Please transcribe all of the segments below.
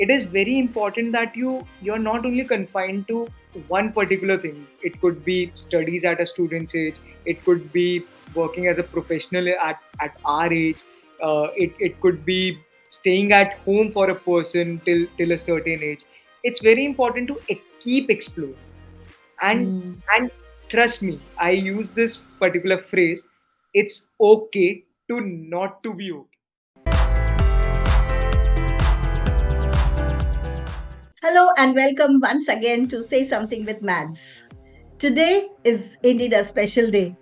it is very important that you're not only confined to one particular thing. It could be studies at a student's age, it could be working as a professional at our age, it could be staying at home for a person till a certain age. It's very important to keep exploring. And trust me, I use this particular phrase, it's okay to not to be okay. Hello and welcome once again to Say Something with Mads. Today is indeed a special day.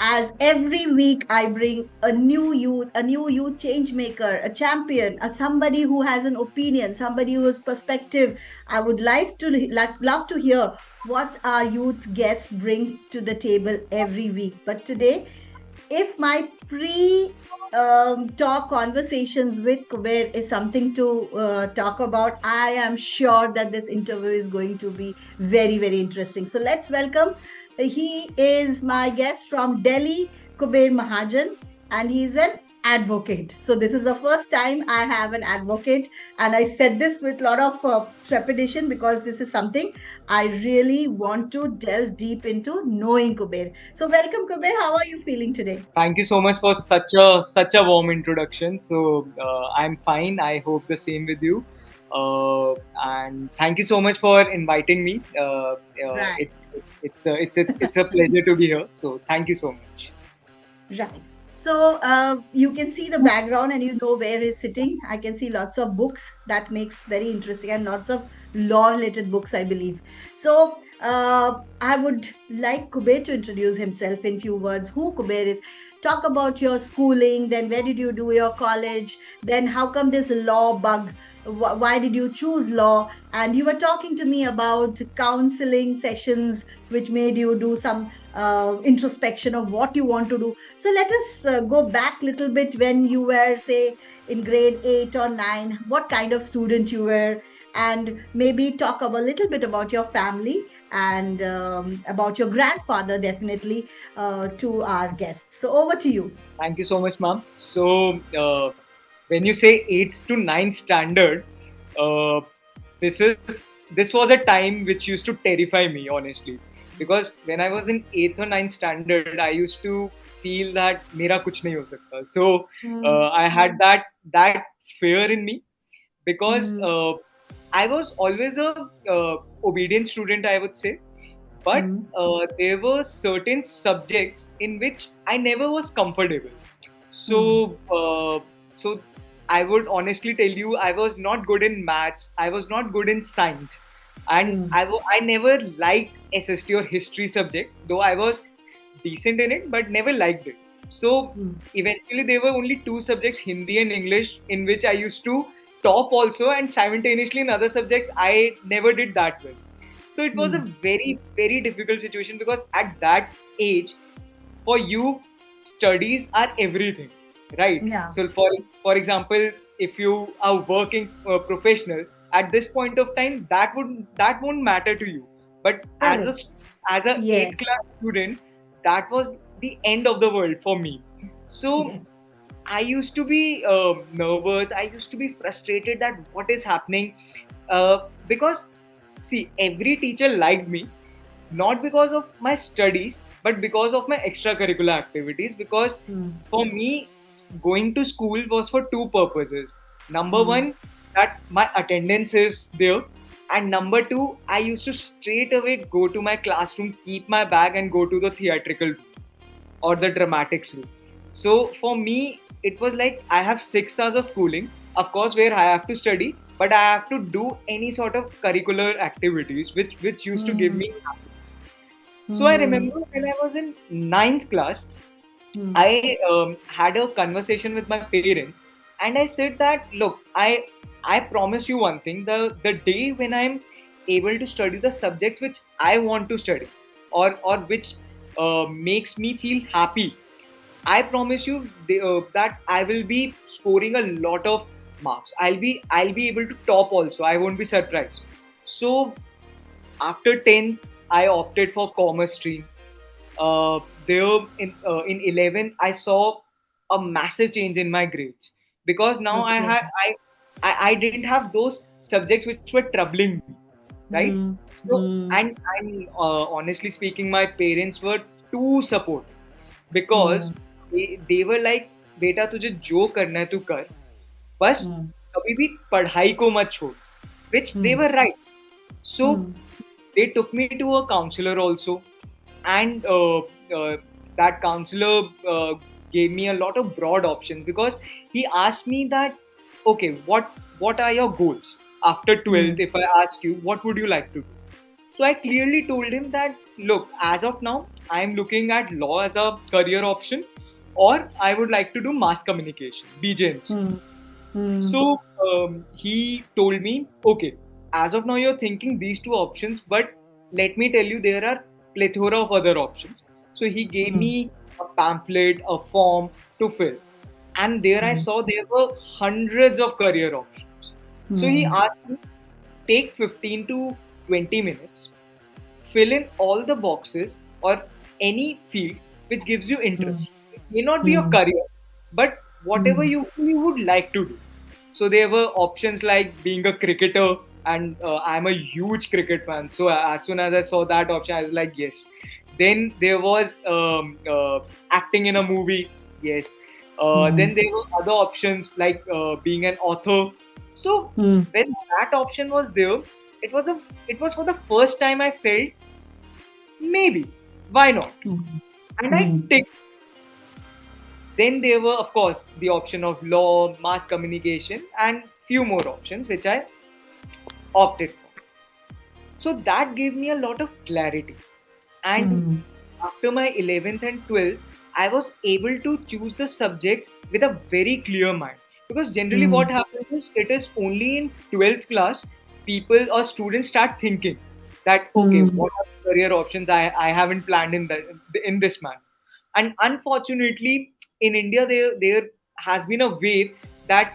As every week I bring a new youth change maker, a champion, a somebody who has an opinion, somebody who has perspective. I would love to hear what our youth guests bring to the table every week. But today, if my pre talk conversations with Kuber is something to talk about, I am sure that this interview is going to be very, very interesting. So let's welcome. He is my guest from Delhi, Kuber Mahajan, and he's an advocate. So this is the first time I have an advocate, and I said this with a lot of trepidation because this is something I really want to delve deep into knowing Kuber. So welcome, Kuber. How are you feeling today? Thank you so much for such a warm introduction. So I'm fine. I hope the same with you. And thank you so much for inviting me. Right. It's a pleasure to be here. So thank you so much. Right. So you can see the background and you know where he's sitting. I can see lots of books that makes very interesting and lots of law related books, I believe. So I would like Kuber to introduce himself in few words. Who Kuber is? Talk about your schooling, then where did you do your college, then how come this law bug? Why did you choose law? And you were talking to me about counseling sessions, which made you do some introspection of what you want to do. So let us go back a little bit when you were, say, in grade 8 or 9, what kind of student you were, and maybe talk a little bit about your family and about your grandfather, definitely, to our guests. So over to you. Thank you so much, ma'am. So when you say 8th to ninth standard, uh, this was a time which used to terrify me, honestly, because when I was in 8th or ninth standard, I used to feel that मेरा कुछ नहीं हो सकता. So Mm, I had that fear in me because mm, I was always a obedient student, I would say, but mm, there were certain subjects in which I never was comfortable. mm, So I would honestly tell you, I was not good in maths. I was not good in science, and mm, I never liked SST or history subject. Though I was decent in it, but never liked it. So mm, eventually, there were only two subjects, Hindi and English, in which I used to top also, and simultaneously in other subjects, I never did that well. So it was a mm. very, very difficult situation because at that age, for you, studies are everything, right? Yeah, So for example, if you are working professional at this point of time, that won't matter to you. But correct. as a eighth Yes. class student, that was the end of the world for me. So Yes. I used to be nervous. I used to be frustrated that what is happening, because see, every teacher liked me, not because of my studies, but because of my extracurricular activities. Because Mm, for me, going to school was for two purposes. Number mm, one, that my attendance is there, and number two, I used to straight away go to my classroom, keep my bag, and go to the theatrical room or the dramatics room. So for me, it was like I have 6 hours of schooling, of course, where I have to study, but I have to do any sort of curricular activities which used to give mm, me happiness. So I mm, remember when I was in ninth class, mm, I had a conversation with my parents, and I said that look, I promise you one thing: the day when I'm able to study the subjects which I want to study, or which makes me feel happy, I promise you that I will be scoring a lot of marks. I'll be able to top also. I won't be surprised. So after 10th, I opted for commerce stream. There in 11th, I saw a massive change in my grades because now okay. I didn't have those subjects which were troubling me, right? Mm, So, mm, and honestly speaking, my parents were too supportive because mm, they were like, बेटा तुझे जो करना है तू कर, बस mm, कभी भी पढ़ाई को मत छोड़, which they mm, were right. So mm, they took me to a counselor also, and that counselor gave me a lot of broad options because he asked me that, okay, what are your goals after 12th? mm, If I ask you, what would you like to do? So I clearly told him that, look, as of now, I am looking at law as a career option, or I would like to do mass communication, BJMC. mm, mm, So he told me, okay, as of now you're thinking these two options, but let me tell you, there are plethora of other options. So he gave mm, me a pamphlet, a form to fill, and there I mm, saw there were hundreds of career options. So he mm, asked me, take 15 to 20 minutes, fill in all the boxes or any field which gives you interest. mm, It may not be your mm, career, but whatever mm, you would like to do. So there were options like being a cricketer, and I'm a huge cricket fan. So as soon as I saw that option, I was like, yes. Then there was acting in a movie, yes. Then mm, there were other options like being an author. So mm, when that option was there, it was a it was for the first time I felt maybe why not, mm, and I mm, ticked. Then there were, of course, the option of law, mass communication, and few more options which I opted for. So that gave me a lot of clarity. And mm, after my 11th and 12th, I was able to choose the subjects with a very clear mind. Because generally, mm, what happens is it is only in 12th class people or students start thinking that, okay, mm, what are the career options I haven't planned in this manner. And unfortunately, in India, there has been a wave that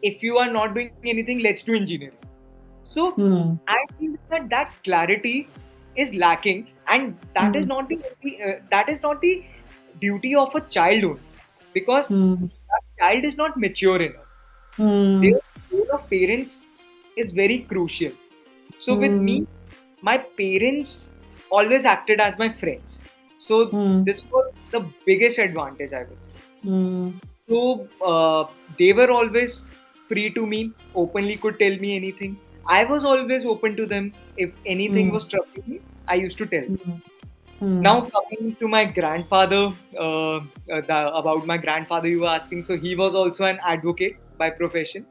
if you are not doing anything, let's do engineering. So mm, I feel that that clarity is lacking, and mm, that is not the duty of a child only, because mm, that child is not mature enough. Their mm, role of parents is very crucial. So with mm, me, my parents always acted as my friends. So mm, this was the biggest advantage, I would say. mm, So they were always free to me, openly could tell me anything. I was always open to them. If anything mm, was troubling me, I used to tell them. mm, mm, Now coming to my grandfather, about my grandfather you were asking. So he was also an advocate by profession.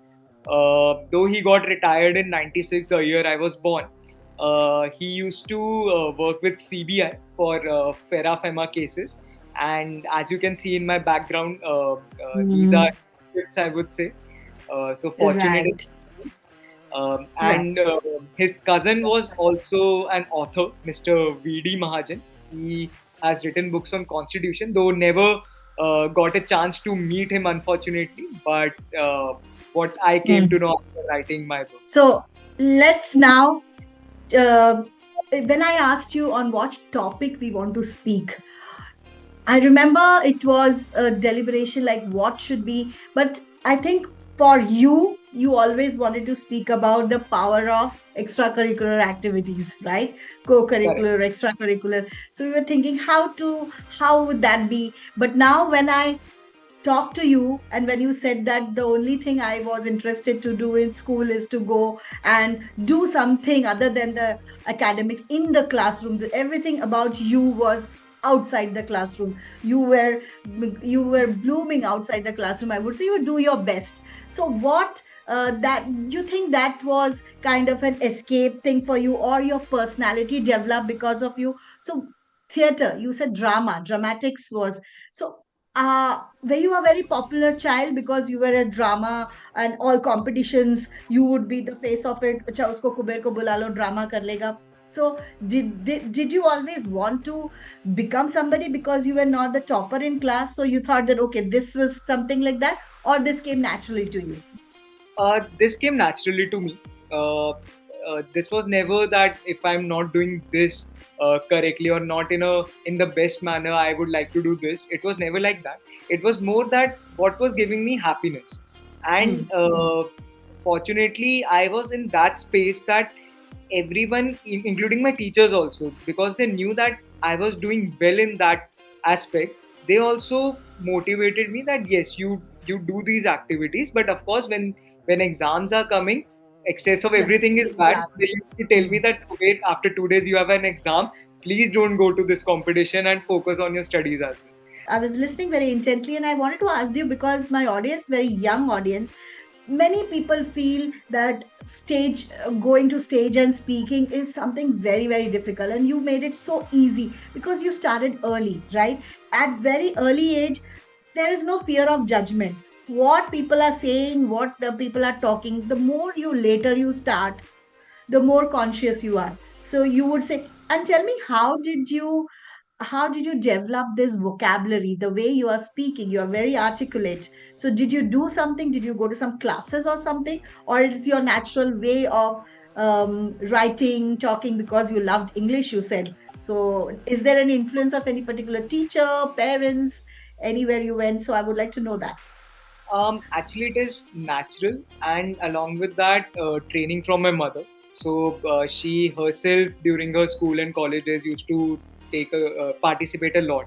Though he got retired in '96, the year I was born, he used to work with CBI for Ferra Fema cases. And as you can see in my background, these are mm. kids, I would say. So fortunate. Right, right. And his cousin was also an author, Mr. V.D. Mahajan. He has written books on constitution, though never got a chance to meet him, unfortunately. But what I came to Mm. know after writing my book. So let's now, uh, when I asked you on what topic we want to speak, I remember it was a deliberation like what should be, but I think for you, you always wanted to speak about the power of extracurricular activities, right? Correct. Co-curricular, extracurricular. So we were thinking how would that be? But now when I talk to you and when you said that the only thing I was interested to do in school is to go and do something other than the academics in the classroom, everything about you was outside the classroom. You were blooming outside the classroom, I would say. You do your best. So what, that you think that was kind of an escape thing for you, or your personality developed because of you? So theater, you said dramatics was, so were you a very popular child because you were a drama and all competitions you would be the face of it? अच्छा उसको कुबेर को बुला लो drama कर लेगा. So did you always want to become somebody because you were not the topper in class, so you thought that okay, this was something like that, or this came naturally to you? This came naturally to me. This was never that if I'm not doing this correctly or not in the best manner, I would like to do this. It was never like that. It was more that what was giving me happiness, and Hmm. fortunately, I was in that space that everyone, including my teachers also, because they knew that I was doing well in that aspect, they also motivated me that yes, you do these activities, but of course, when exams are coming, excess of You have to everything is stay in bad. So class. they used to tell me Hmm. that today, after 2 days, you have an exam. Please don't go to this competition and focus on your studies as well. I was listening very intently, and I wanted to ask you, because my audience, very young audience, many people feel that going to stage and speaking is something very, very difficult, and you made it so easy because you started early, right? At very early age, there is no fear of judgment. What people are saying, what the people are talking, the more you later you start, the more conscious you are. So you would say, and tell me, how did you develop this vocabulary, the way you are speaking? You are very articulate. So did you do something? Did you go to some classes or something? Or it's your natural way of writing, talking, because you loved English, you said? So is there any influence of any particular teacher, parents, anywhere you went? So I would like to know that. Actually, it is natural, and along with that, training from my mother. So she herself, during her school and colleges, used to participate a lot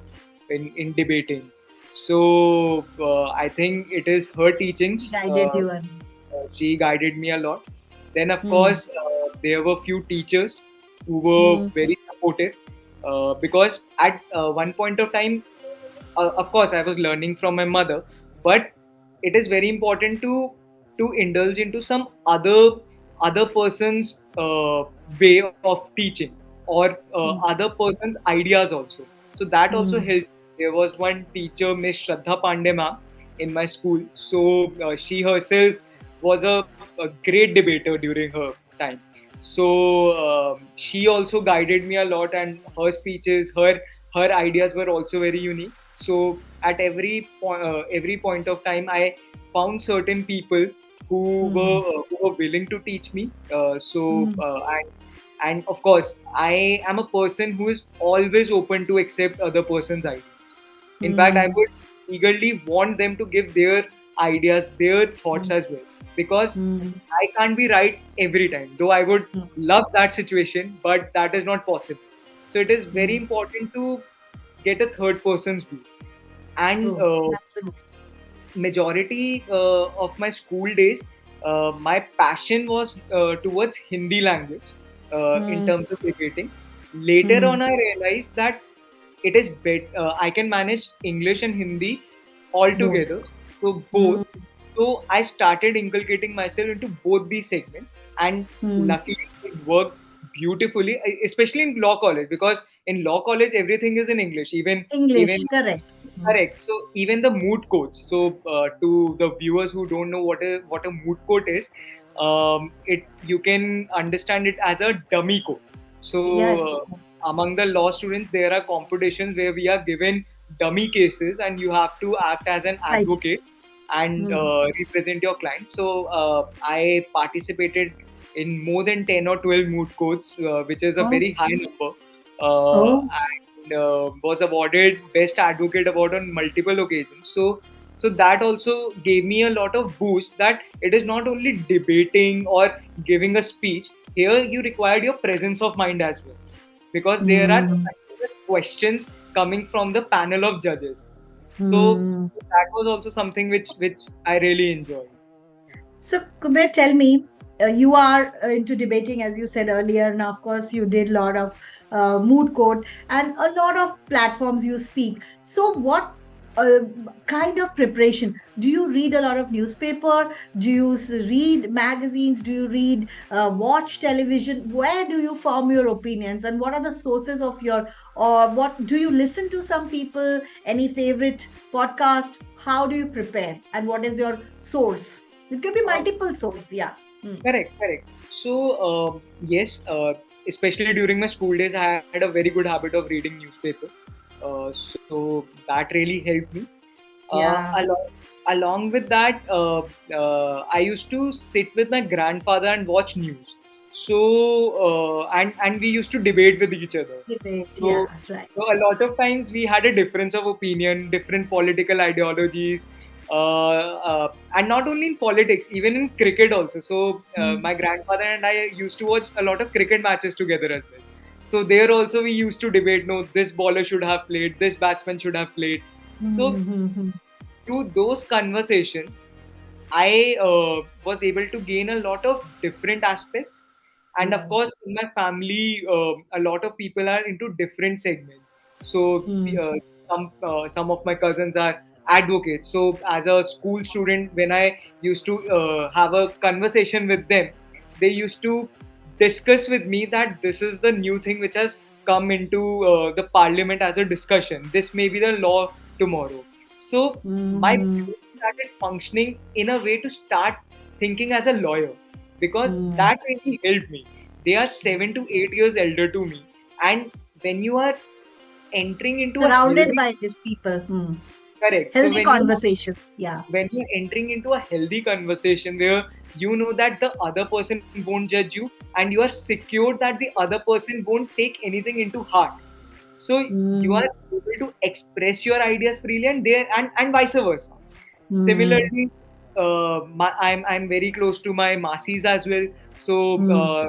in debating. So I think it is her She teachings. guided you and She guided me a lot. Then, of hmm, course, there were few teachers who were hmm, very supportive. Because at one point of time, of course, I was learning from my mother, but it is very important to indulge into some other person's way of teaching, or hmm, other person's ideas also. So that also hmm, helped. There was one teacher, Miss Shraddha Pandey ma'am, in my school. So she herself was a great debater during her time. So she also guided me a lot, and her speeches, her ideas were also very unique. So at every point of time, I found certain people hmm, who were willing to teach me. hmm, And of course, I am a person who is always open to accept other person's ideas. In fact, I hmm, would eagerly want them to give their ideas, their thoughts hmm, as well, because hmm, I can't be right every time. Though I would hmm, love that situation, but that is not possible. So it is very hmm. important to get a third person's view. And True. Absolutely. majority of my school days, my passion was towards Hindi language in Hmm, terms of debating. Later hmm, on, I realized that it is I can manage English and Hindi all both. together. So Hmm, both. So I started inculcating myself into both these segments, and hmm. luckily it worked beautifully, especially in law college, because in law college everything is in English. Even English, correct. Hmm. correct. So even the moot courts. So to the viewers who don't know what a moot court is, it you can understand it as a dummy court. So Yes. among the law students, there are competitions where we are given dummy cases, and you have to act as an Right. advocate and Hmm. represent your client. So I participated in more than 10 or 12 moot courts, which is a Oh, very high number. Uh, oh. and was awarded Best Advocate Award on multiple occasions. So that also gave me a lot of boost that it is not only debating or giving a speech. Here you required your presence of mind as well, because there are Hmm. questions coming from the panel of judges. Hmm. So that was also something which I really enjoyed. So, Kuber, tell me, you are into debating, as you said earlier, and of course, you did a lot of moot court and a lot of platforms you speak. So, what uh, kind of preparation? Do you read a lot of newspaper? Do you read magazines? Do you watch television? Where do you form your opinions? And what are the sources of or what do you listen to some people? Any favorite podcast? How do you prepare? And what is your source? It could be Um, multiple source. Yeah. Hmm. correct. So yes, especially during my school days, I had a very good habit of reading newspaper. So that really helped me. Yeah. Along with that, I used to sit with my grandfather and watch news. So and we used to debate with each other. Debate. So, Yeah. Right. so a lot of times we had a difference of opinion, different political ideologies. And not only in politics, even in cricket also. So my grandfather and I used to watch a lot of cricket matches together as well. So there also we used to debate, no, this bowler should have played, this batsman should have played. So Mm-hmm. through those conversations, I was able to gain a lot of different aspects. And of course, Yes. in my family, a lot of people are into different segments. So Mm. some of my cousins are advocates. So as a school student, when I used to have a conversation with them, they used to discuss with me that this is the new thing which has come into the parliament as a discussion. This may be the law tomorrow. So my Mm-hmm. brain started functioning in a way to start thinking as a lawyer, because Mm. that really helped me. They are 7 to 8 years elder to me, and when you are entering into a Surrounded healthy, by these people. correct. So Healthy conversations. Yeah. when you're entering into a healthy conversation where you know that the other person won't judge you, and you are secure that the other person won't take anything into heart, so you are Mm. able to express your ideas freely, and there and vice versa. Mm. Similarly, I'm very close to my masis as well. So Mm.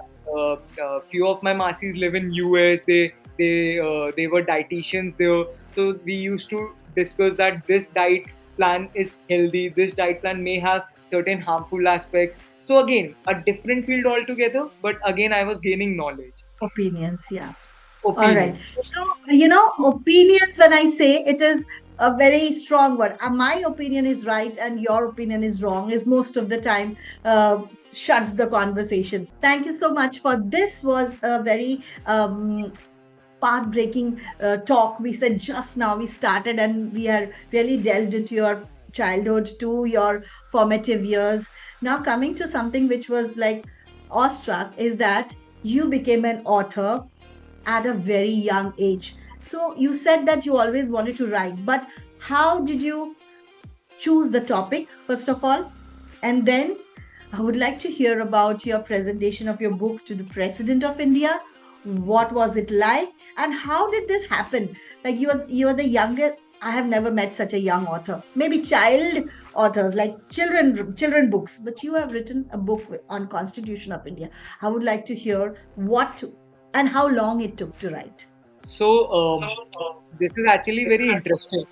few of my masis live in US. They were dietitians there. So we used to discuss that this diet plan is healthy. This diet plan may have certain harmful aspects. So again, a different field altogether. But again, I was gaining knowledge, Opinions. Yeah. All right. opinions. So, opinions, when I say it is a very strong word. My opinion is right and your opinion is wrong, is most of the time shuts the conversation. Thank you so much for this. Was a very path breaking talk. We said just now we started and we are really delved into your childhood to your formative years. Now, coming to something which was like awestruck is that you became an author at a very young age. So you said that you always wanted to write, but how did you choose the topic, first of all? And then I would like to hear about your presentation of your book to the President of India. What was it like? And how did this happen? Like you are the youngest. I have never met such a young author. Maybe child authors, like children books, but you have written a book on Constitution of India. I would like to hear what and how long it took to write. So this is actually very interesting.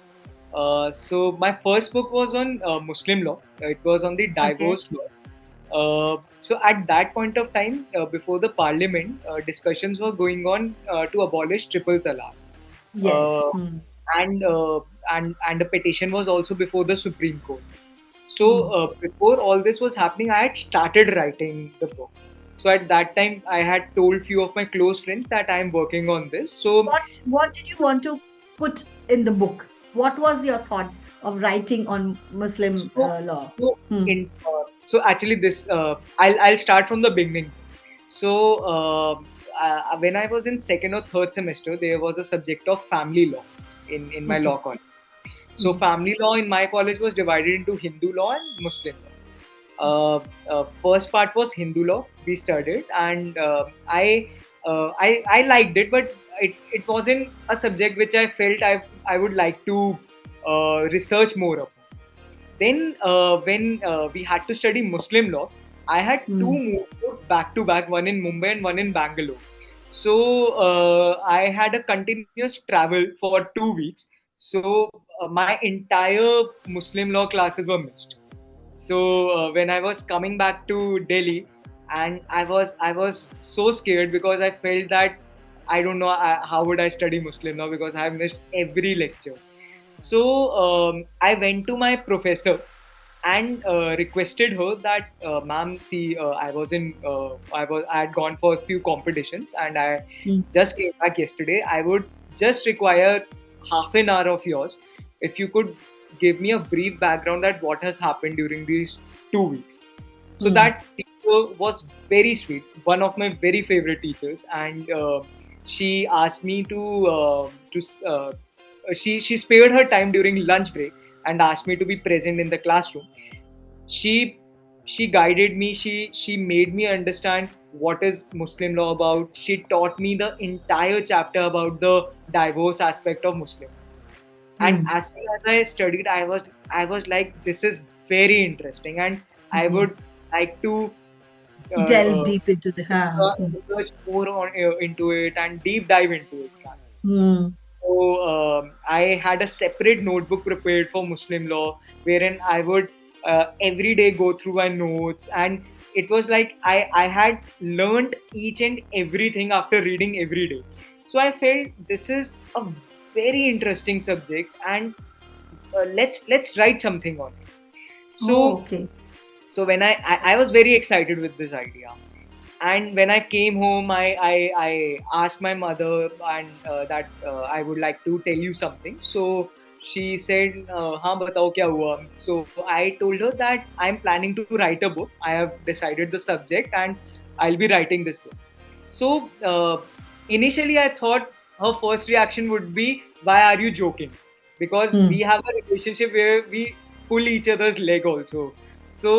So my first book was on Muslim law. It was on the Okay. divorce law. So at that point of time, before the parliament, discussions were going on to abolish triple talaq, Yes. uh, and and a petition was also before the Supreme Court. So Hmm. before all this was happening, I had started writing the book. So at that time, I had told few of my close friends that I am working on this. So What did you want to put in the book? What was your thought of writing on Muslim So, law? so Hmm. so actually, this I'll start from the beginning. So, when I was in second or third semester, there was a subject of family law in my law Okay. college. So, Hmm. family law in my college was divided into Hindu law and Muslim law. First part was Hindu law we studied, and I liked it, but it wasn't a subject which I felt I would like to research more upon. Then, when we had to study Muslim law, I had two Hmm. moves back to back, one in Mumbai and one in Bangalore. So I had a continuous travel for 2 weeks. So my entire Muslim law classes were missed. So when I was coming back to Delhi, and I was so scared because I felt that I don't know how would I study Muslim law because I have missed every lecture. So I went to my professor and requested her that, ma'am, see, I had gone for a few competitions and I Hmm. just came back yesterday. I would just require half an hour of yours if you could give me a brief background that what has happened during these 2 weeks. So Hmm. that teacher was very sweet, one of my very favorite teachers, and she asked me to she spared her time during lunch break and asked me to be present in the classroom. She she guided me. She made me understand what is Muslim law about. She taught me the entire chapter about the divorce aspect of Muslim. And Hmm. as soon as I studied, I was like, this is very interesting, and I Hmm. would like to uh, Delve uh, deep into the Hmm. research more into it and deep dive into it. Hmm. So I had a separate notebook prepared for Muslim law, wherein I would every day go through my notes, and it was like I had learned each and everything after reading every day. So I felt this is a very interesting subject, and let's write something on it. Oh, So okay. so when I was very excited with this idea, and when I came home, I asked my mother and that I would like to tell you something. So she said, "हाँ बताओ क्या हुआ?" So I told her that I'm planning to write a book. I have decided the subject and I'll be writing this book. So initially, I thought her first reaction would be, "Why are you joking?" Because Hmm. we have a relationship where we pull each other's leg also. So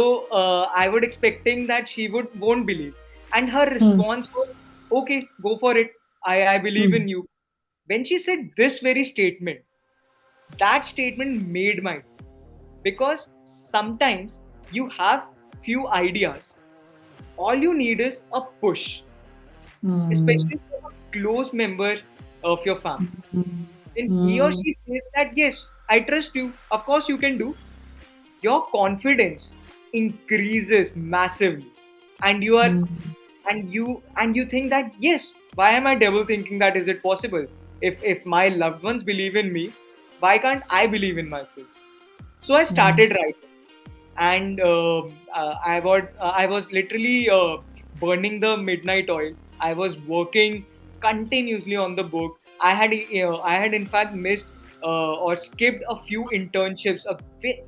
I would expecting that she won't believe, and her Hmm. response was, "Okay, go for it. I believe Hmm. in you." When she said this very statement, that statement made my day. Because sometimes you have few ideas. All you need is a push, Hmm. especially from a close member of your family. Hmm. When he or Hmm. she says that, yes, I trust you, of course you can do, your confidence increases massively. And you are Hmm. and you think that, yes, why am I double thinking that is it possible? If my loved ones believe in me, why can't I believe in myself? So I Hmm. started writing, and I was literally burning the midnight oil. I was working continuously on the book. I had in fact missed or skipped a few internships,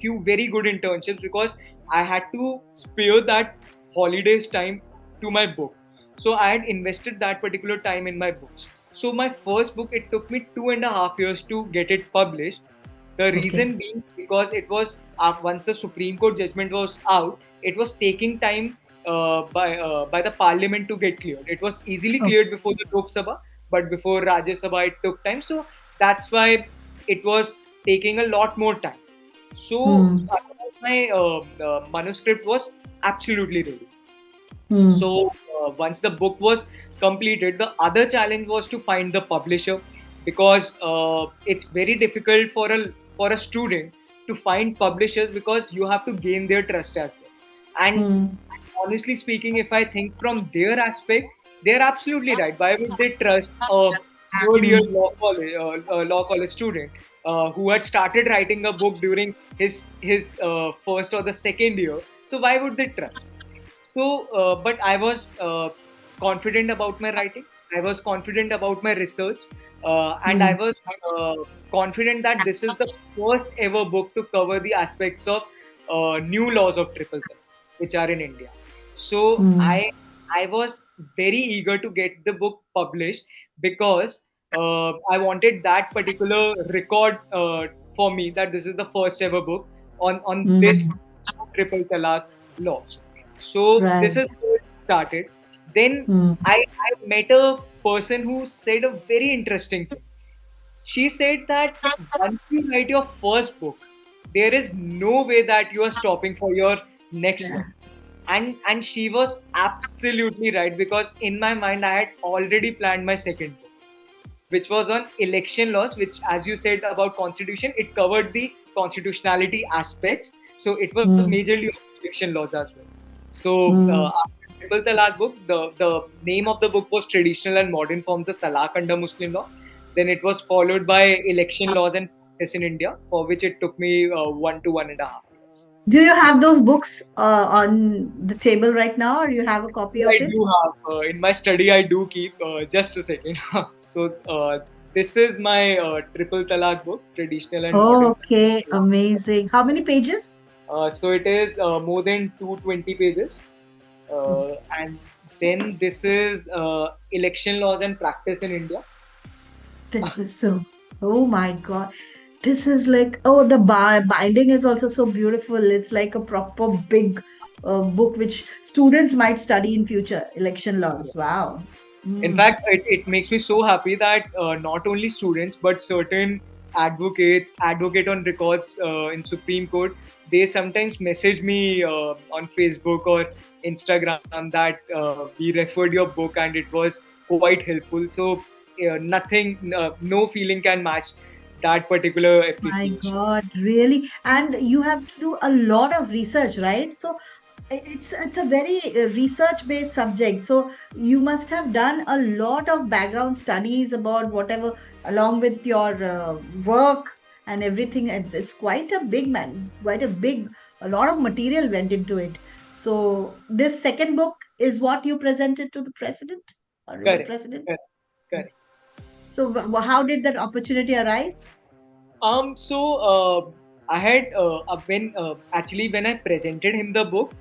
few very good internships, because I had to spare that holidays time to my book. So I had invested that particular time in my books. So my first book, it took me 2.5 years to get it published. The Okay. reason being because it was once the Supreme Court judgment was out, it was taking time by the Parliament to get cleared. It was easily Oh. cleared before the Lok Sabha, but before Rajya Sabha it took time. So that's why it was taking a lot more time. So Hmm. otherwise my manuscript was absolutely ready. Hmm. So once the book was completed, the other challenge was to find the publisher, because it's very difficult for a student to find publishers, because you have to gain their trust as well. And Hmm. honestly speaking, if I think from their aspect, they're absolutely right. Why would they trust a third year Hmm. law college student who had started writing a book during his first or the second year? So why would they trust? So, but I was confident about my writing. I was confident about my research, and I Hmm. was uh, confident that this is the first ever book to cover the aspects of new laws of triple threat, which are in India. So Hmm. I was very eager to get the book published, because I wanted that particular record for me, that this is the first ever book on this Hmm. triple talaq laws. So this Right. is how it started. Then Hmm. I met a person who said a very interesting thing. She said that once you write your first book, there is no way that you are stopping for your next Yeah. one. And she was absolutely right, because in my mind I had already planned my second book, which was on election laws, which, as you said about constitution, it covered the constitutionality aspects. So it was Hmm. majorly on election laws as well. So Hmm. after Triple Talaq book, the name of the book was Traditional and Modern Forms of Talaq under Muslim law. Then it was followed by Election Laws and Practice in India, for which it took me 1 to 1.5 years. Do you have those books on the table right now, or you have a copy I of it? do have in my study. I do keep just a second. So this is my triple talaq book, traditional and Oh, modern. okay, amazing. How many pages? So it is more than 220 pages, Okay. and then this is election laws and practice in India. This is so, oh my God. This is like, oh, the binding is also so beautiful. It's like a proper big book which students might study in future. Election laws. Wow. In Mm. fact, it makes me so happy that not only students but certain advocates, advocate on records in Supreme Court, they sometimes message me on Facebook or Instagram that we referred your book and it was quite helpful. So nothing, no feeling can match that particular My appreciation. God, really? And you have to do a lot of research, right? So it's a very research-based subject. So you must have done a lot of background studies about whatever, along with your work and everything. It's quite a big man, quite a big, a lot of material went into it. So this second book is what you presented to the president, honorable Correct, president. correct, correct. So how did that opportunity arise? So I had when actually when I presented him the book,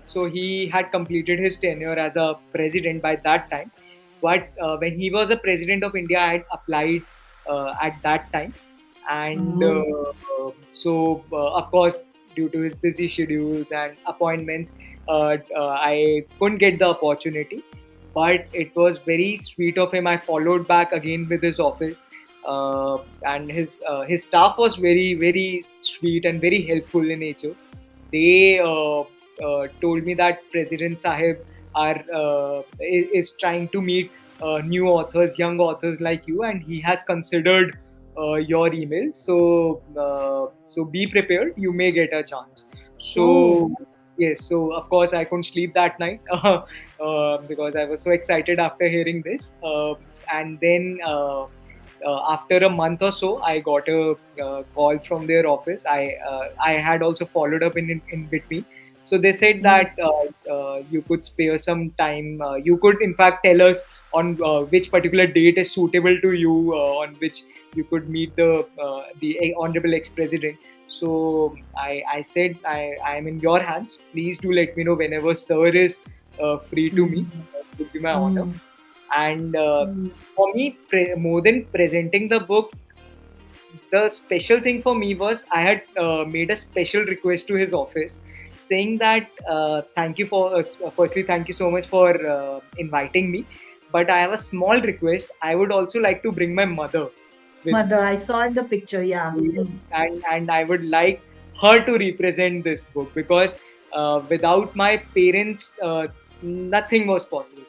so he had completed his tenure as a president by that time. But when he was a president of India, I had applied at that time, and Oh, of course due to his busy schedules and appointments, I couldn't get the opportunity. But it was very sweet of him. I followed back again with his office, and his staff was very sweet and very helpful in nature. They told me that President Sahib is trying to meet new authors, young authors like you, and he has considered your email. So be prepared. You may get a chance. So oh. yes, so of course I couldn't sleep that night because I was so excited after hearing this. And then after a month or so, I got a call from their office. I had also followed up in between. So they said Mm, that you could spare some time. You could in fact tell us on which particular date is suitable to you, on which you could meet the honorable ex-president. So I said I am in your hands. Please do let me know whenever sir is free to me. mm, It would be my honor. mm, And mm. for me, more than presenting the book, the special thing for me was I had made a special request to his office, saying that thank you for firstly, thank you so much for inviting me, but I have a small request. I would also like to bring my mother with Mother, me, I saw in the picture, yeah. Mm, and I would like her to represent this book because without my parents, nothing was possible.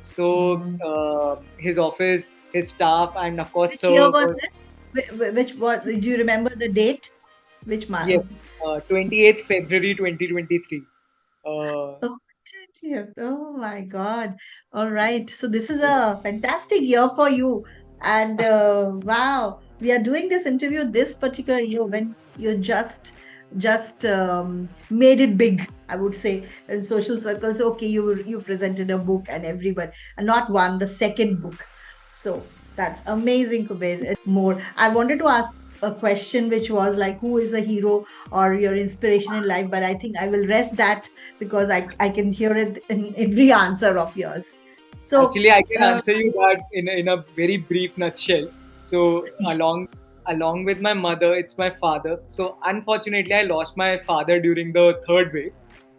So mm. his office, his staff, and of course, Which year sir was was this? Which what do you remember the date? Which yes, month? 28th February 2023. Uh, Oh, 30th. Oh my God. All right. So this is a fantastic year for you. And wow, we are doing this interview this particular year when you just made it big, I would say, in social circles. Okay, you presented a book and everyone, and not one, the second book. So that's amazing, Kuber. More. I wanted to ask a question which was like, who is a hero or your inspiration in life? But I think I will rest that because I can hear it in every answer of yours. So, Actually, I can uh, answer you that in a very brief nutshell. So along with my mother, it's my father. So unfortunately, I lost my father during the third wave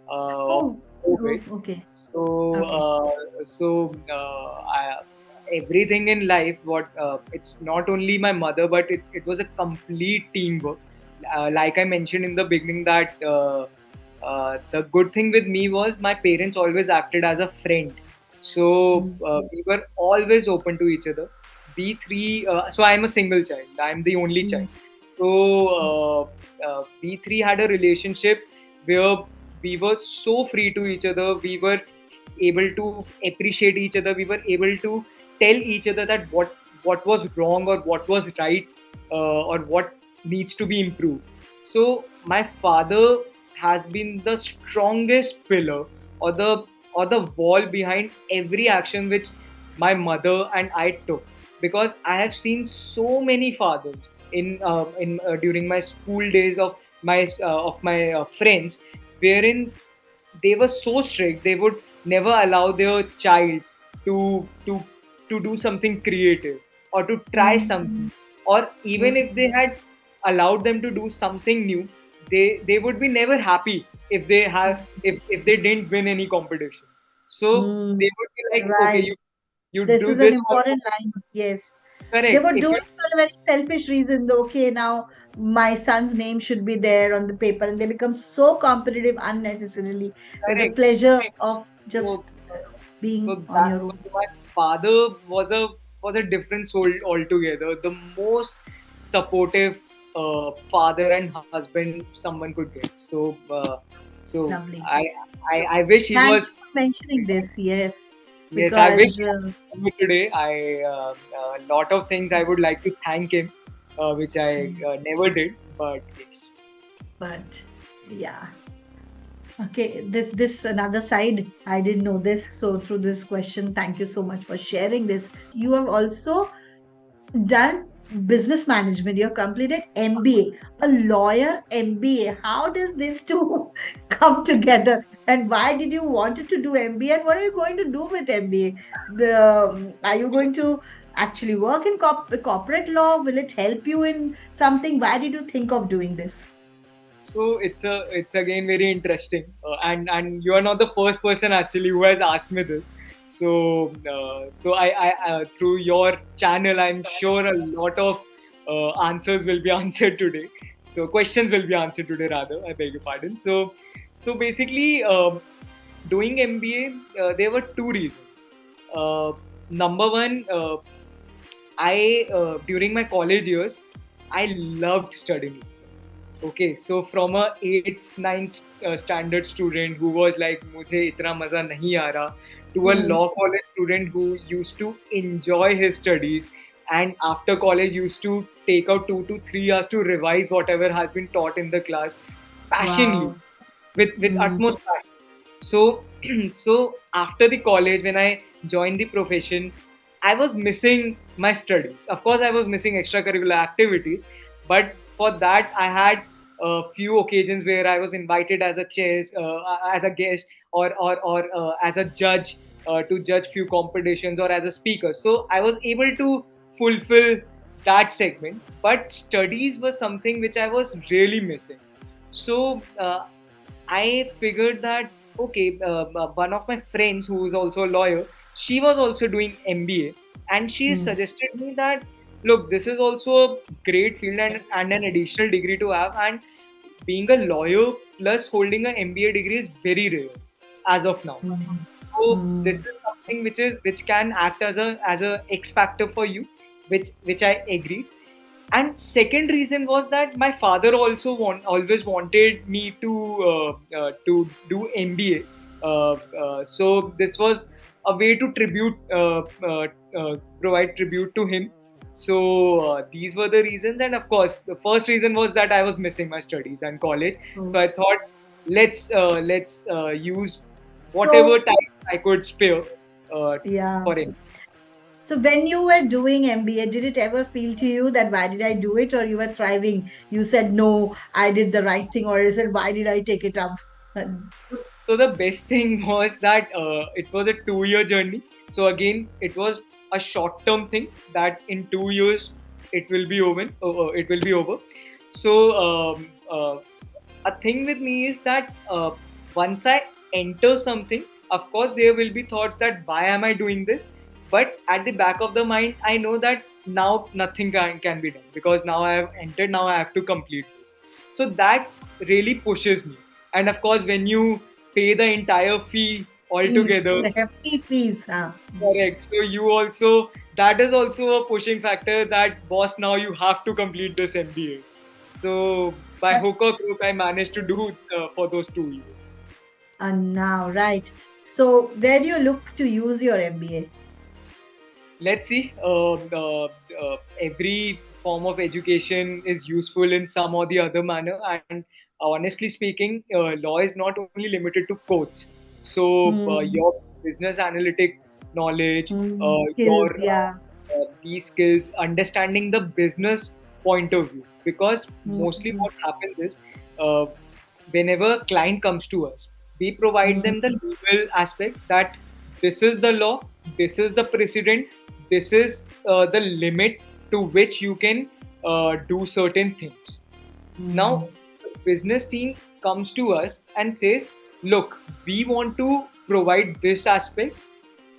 of oh, oh, COVID. okay, So okay. everything in life, what it's not only my mother, but it was a complete teamwork. Like I mentioned in the beginning, that the good thing with me was my parents always acted as a friend. So Mm, we were always open to each other. We three. So I'm a single child. I'm the only child. mm, So we three had a relationship where we were so free to each other. We were able to appreciate each other. We were able to tell each other that what was wrong or what was right, or what needs to be improved. So my father has been the strongest pillar, or the wall behind every action which my mother and I took, because I have seen so many fathers in during my school days of my friends, wherein they were so strict. They would never allow their child to to to do something creative or to try something, mm, or even if mm, they had allowed them to do something new, they would be never happy if they didn't win any competition. So mm. they would be like, okay, Right. you This do is an this for important line. Yes. They Correct. were If doing you it for a very selfish reason. Though, okay, now my son's name should be there on the paper, and they become so competitive unnecessarily with the correct. pleasure of So, just being so on that your own. so my father was a different soul altogether. The most supportive father and husband someone could get. So Lovely. I wish he Thank was. you for mentioning this. Yes, Yes, I wish because he was here today. A lot of things I would like to thank him, which I never did. But yes. but yeah. Okay, this another side. I didn't know this. So through this question, thank you so much for sharing this. You have also done business management. You have completed MBA, a lawyer MBA. How does these two come together? And why did you wanted to do MBA? And what are you going to do with MBA? Are you going to actually work in corporate law? Will it help you in something? Why did you think of doing this? So it's again very interesting, and you are not the first person actually who has asked me this. So I through your channel, I'm sure a lot of answers will be answered today. So questions will be answered today rather. I beg your pardon. So basically, doing MBA, there were two reasons. Uh, Number one, I during my college years, I loved studying. Okay, so from a 8th 9th standard student who was like मुझे इतना मजा नहीं आ रहा, to a Hmm. law college student who used to enjoy his studies and after college used to take out 2 to 3 hours to revise whatever has been taught in the class passionately, Wow. with Hmm. utmost passion. So so after the college when I joined the profession, I was missing my studies. Of course, I was missing extracurricular activities, but for that I had a few occasions where I was invited as a as a guest or as a judge to judge few competitions or as a speaker. So I was able to fulfill that segment, but studies was something which I was really missing. So I figured that okay, one of my friends who is also a lawyer, she was also doing MBA, and she Hmm. suggested me that look, this is also a great field and an additional degree to have, and being a lawyer plus holding an MBA degree is very rare as of now. Hmm. So this Hmm. is something which can act as a X factor for you, which I agree. And second reason was that my father also always wanted me to do MBA. So this was a way to provide tribute to him. So these were the reasons, and of course, the first reason was that I was missing my studies and college. So Hmm. I thought let's use whatever So, time I could spare yeah. for him. So when you were doing MBA, did it ever feel to you that why did I do it, or you were thriving? You said no, I did the right thing, or you said why did I take it up? So the best thing was that it was a 2 year journey. So again, it was a short term thing that in 2 years it will be over. It will be over. So a thing with me is that once I enter something, of course there will be thoughts that why am I doing this? But at the back of the mind, I know that now nothing can be done because now I have entered. Now I have to complete this. So that really pushes me. And of course, when you pay the entire fee Fees, altogether, the hefty fees, huh? correct. So you also that is also a pushing factor that boss now you have to complete this MBA. So by hook or crook, I managed to do for those 2 years. And now, right. So where do you look to use your MBA? Let's see. Every form of education is useful in some or the other manner, and honestly speaking, law is not only limited to courts. So Hmm. your business analytic knowledge, Hmm. your Skills, yeah. these skills, understanding the business point of view, because mostly Hmm. what happens is uh, whenever a client comes to us, we provide them the Hmm. legal aspect that this is the law, this is the precedent, this is the limit to which you can do certain things. Now, Hmm. the business team comes to us and says, look, we want to provide this aspect.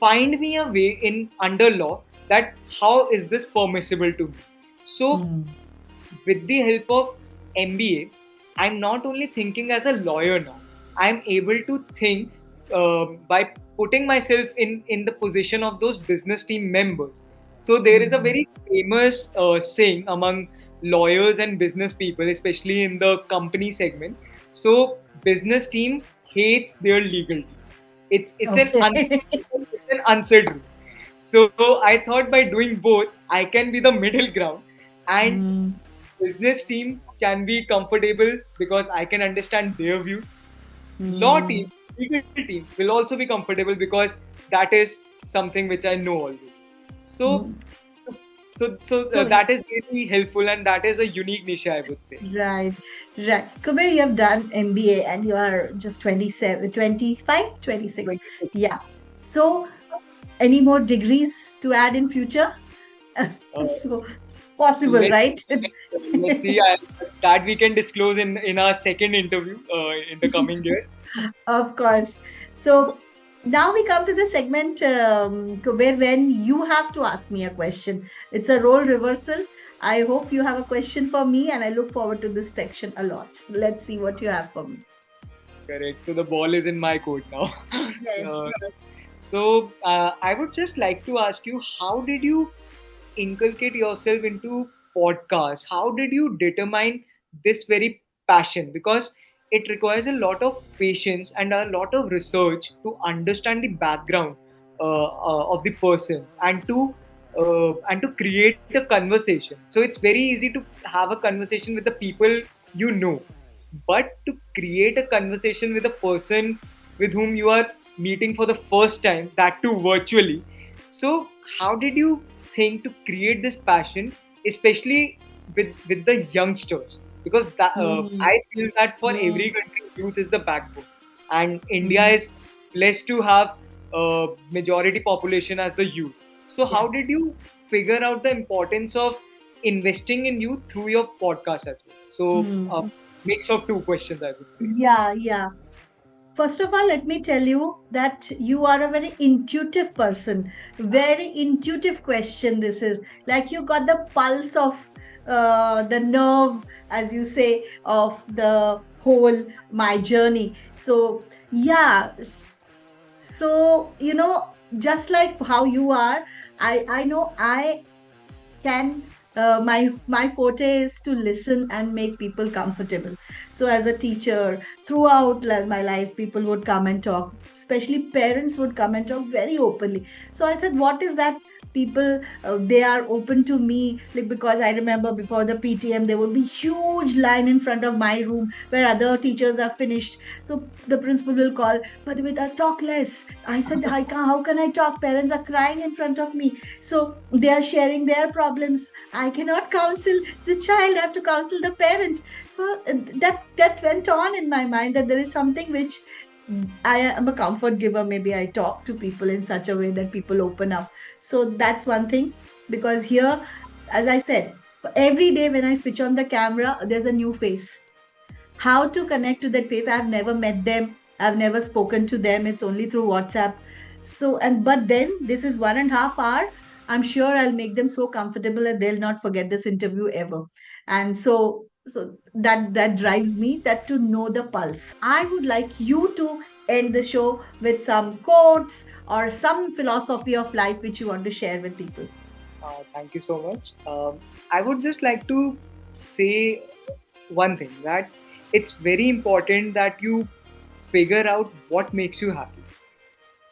Find me a way in under law that how is this permissible to me. So Mm. with the help of MBA, I'm not only thinking as a lawyer now. I'm able to think by putting myself in the position of those business team members. So there is a Mm. very famous saying among lawyers and business people, especially in the company segment. So business team hates their legal team. Okay. It's an unsaid rule. So I thought by doing both, I can be the middle ground, and Mm. business team can be comfortable because I can understand their views. Law team, Mm. legal team will also be comfortable because that is something which I know already. So, Mm. so So, that is really helpful, and that is a unique niche, I would say. right, right. Kuber, you have done MBA and you are just 27, 25, 26. 26. Yeah. So, any more degrees to add in future? Uh, So, possible, let's right? let's see that we can disclose in our second interview in the coming years. Of course. So now we come to the segment, Kuber, when you have to ask me a question. It's a role reversal. I hope you have a question for me, and I look forward to this section a lot. Let's see what you have for me. Correct. So the ball is in my court now. Yes. uh, so I would just like to ask you, how did you inculcate yourself into podcast? How did you determine this very passion? Because it requires a lot of patience and a lot of research to understand the background of the person, and to create a conversation. So it's very easy to have a conversation with the people you know, but to create a conversation with a person with whom you are meeting for the first time, that too virtually. So how did you think to create this passion, especially with the youngsters? Because Mm, I feel that for mm, every country, youth is the backbone, and India mm. is blessed to have majority population as the youth. So how Yeah. did you figure out the importance of investing in youth through your podcast as well? So Mm. mix of two questions, I would say. Yeah, yeah. First of all, let me tell you that you are a very intuitive person. Very intuitive question, this is. Like you got the pulse of the nerve, as you say, of the whole my journey. So, yeah. So, just like how you are, I know I can my forte is to listen and make people comfortable. So as a teacher throughout my life, people would come and talk, especially parents would come and talk very openly. So I said, what is that? People, they are open to me, like, because I remember before the PTM there would be huge line in front of my room where other teachers are finished. So the principal will call, but with a talk less. I said, how can I talk? Parents are crying in front of me, so they are sharing their problems. I cannot counsel the child, I have to counsel the parents. So that went on in my mind, that there is something which I am a comfort giver. Maybe I talk to people in such a way that people open up. So that's one thing. Because here, as I said, every day when I switch on the camera, there's a new face. How to connect to that face? I've never met them, I've never spoken to them, it's only through WhatsApp. So, and but then this is 1.5 hour, I'm sure I'll make them so comfortable that they'll not forget this interview ever. And so that drives me, that to know the pulse. I would like you to end the show with some quotes or some philosophy of life which you want to share with people. Thank you so much. I would just like to say one thing, that it's very important that you figure out what makes you happy.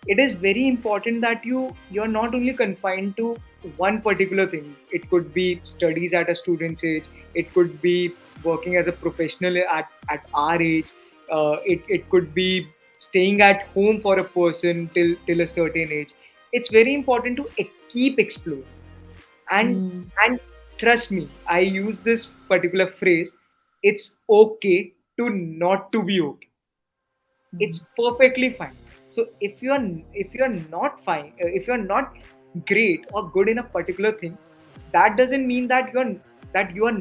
It is very important that you're not only confined to one particular thing. It could be studies at a student's age. It could be working as a professional at our age. It could be staying at home for a person till a certain age. It's very important to keep exploring, and Mm, and trust me, I use this particular phrase. It's okay to not to be okay. It's mm, perfectly fine. So if you're not fine, if you're not great or good in a particular thing, that doesn't mean that you are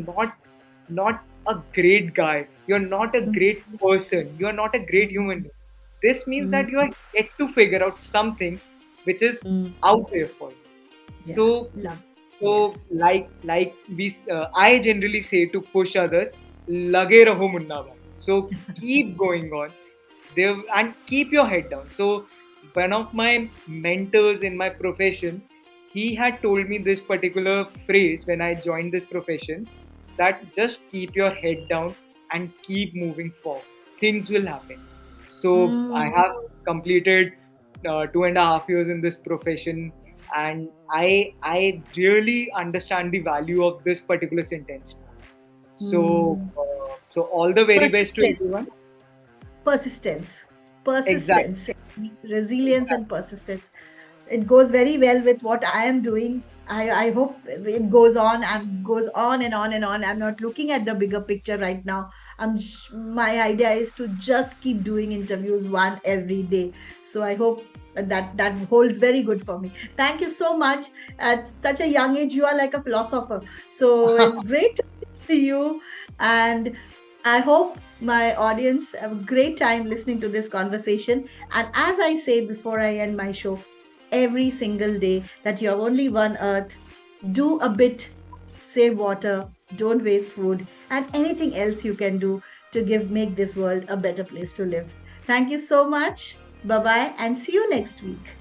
not a great guy, you're not a mm, great person, you're not a great human mm, being. This means mm, that you are yet to figure out something which is mm, out there for you. Yeah. So Love. so Yes. I generally say to push others, lage raho munna bhai. So keep going on there and keep your head down. So one of my mentors in my profession, he had told me this particular phrase when I joined this profession, that just keep your head down and keep moving forward. Things will happen. So I Mm, have completed 2.5 years in this profession, and I really understand the value of this particular sentence now. So mm. so all the very best to Persistence. everyone. Persistence. Exactly. Persistence. Resilience and Exactly. persistence. It goes very well with what I am doing. I hope it goes on and goes on and on and on. I'm not looking at the bigger picture right now. My idea is to just keep doing interviews one every day. So I hope that holds very good for me. Thank you so much. At such a young age, you are like a philosopher. So it's great to see you, and I hope my audience have a great time listening to this conversation. And as I say before I end my show, every single day that you have only one earth, do a bit, save water, don't waste food, and anything else you can do to make this world a better place to live. Thank you so much. Bye bye, and see you next week.